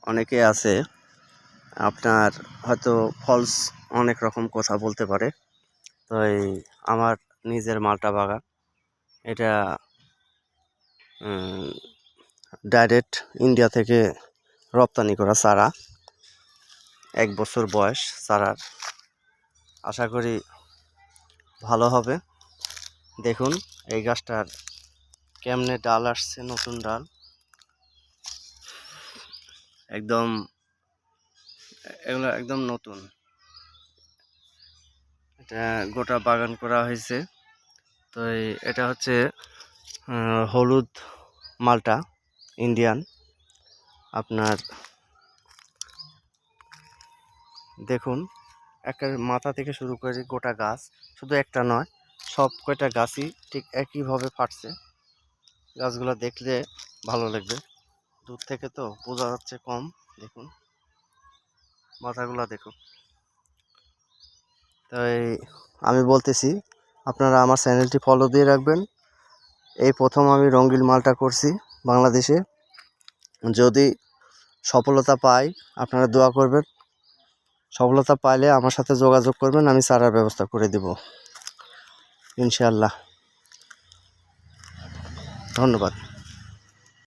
অনেকে আছে আপনার হয়তো ফলস অনেক রকম কথা বলতে পারে। তো আমার নিজের মালটা বাগান, এটা ডাইরেক্ট ইন্ডিয়া থেকে রপ্তানি করা চারা, 1 বছর বয়স চারার। আশা করি ভালো হবে। দেখুন এই গাছটার কেমনে ডাল আসছে, নতুন ডাল, এগুলো একদম নতুন। এটা গোটা বাগান করা হয়েছে। তো এটা হচ্ছে হলুদ মালটা ইন্ডিয়ান। আপনার দেখুন একের মাথা থেকে শুরু করে গোটা গাছ, শুধু একটা নয়, সব কয়টা গাছই ঠিক একইভাবে ফাটছে। গাছগুলো দেখলে ভালো লাগবে, দূর থেকে তো বোঝা যাচ্ছে কম। দেখুন মাথাগুলো দেখুন। তাই আমি বলতেছি আপনারা আমার চ্যানেলটি ফলো দিয়ে রাখবেন। এই প্রথম আমি রঙ্গিল মালটা করছি বাংলাদেশে। যদি সফলতা পাই আপনারা দোয়া করবেন। সফলতা পাইলে আমার সাথে যোগাযোগ করবেন, আমি চারার ব্যবস্থা করে দেব ইনশাআল্লাহ। ধন্যবাদ।